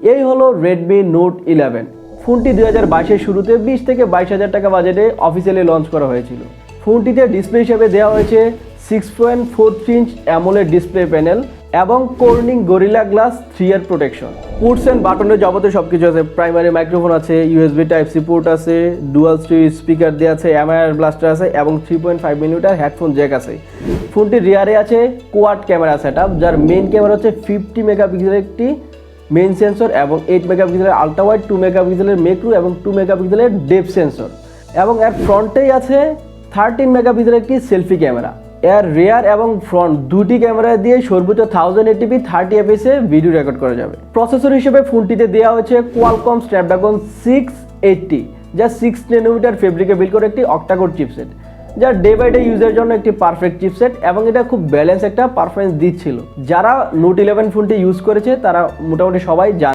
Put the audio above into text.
এই হলো Redmi Note 11। ফোনটি 2022-এর শুরুতে 20 থেকে 22,000 টাকা বাজেটে অফিসিয়ালি লঞ্চ করা হয়েছিল। ফোনটিতে ডিসপ্লে হিসেবে দেওয়া হয়েছে 6.43 ইঞ্চ অ্যামোলেড ডিসপ্লে প্যানেল এবং কর্নিং গরিলা গ্লাস 3 এর প্রোটেকশন। পোর্টস এন্ড বাটনের যাবতীয় সবকিছু আছে। প্রাইমারি মাইক্রোফোন আছে, USB Type-C পোর্ট আছে, ডুয়াল স্টিরিও স্পিকার দেওয়া আছে, MIR ব্লাস্টার আছে এবং 3.5 মিলিমিটার হেডফোন জ্যাক আছে। ফোনটির রিয়ারে আছে কোয়াড ক্যামেরা সেটআপ, যার মেইন ক্যামেরা হচ্ছে 50 মেগাপিক্সেলের একটি মেইন সেন্সর এবং 8 মেগাপিক্সেলের আলট্রা ওয়াইড, 2 মেগাপিক্সেলের ম্যাক্রো এবং 2 মেগাপিক্সেলের ডেপথ সেন্সর এবং এর ফ্রন্টেই আছে 13 মেগাপিক্সেলের একটি সেলফি ক্যামেরা। এর রিয়ার এবং ফ্রন্ট দুটি ক্যামেরা দিয়ে সর্বোচ্চ 1080p 30 fps এ ভিডিও রেকর্ড করা যাবে। প্রসেসর হিসেবে ফোনটিতে দেওয়া হয়েছে কোয়ালকম স্ন্যাপড্রাগন 680, যা 6 ন্যানোমিটার ফেব্রিকে বিল্ড করে একটি অক্টাকোর চিপসেট, যা ডে বাই ডে ইউজের জন্য একটি পারফেক্ট চিপসেট এবং এটা খুব ব্যালেন্স একটা পারফরমেন্স দিচ্ছিল। যারা নোট 11 ফোনটি ইউজ করেছে তারা মোটামুটি সবাই জানে।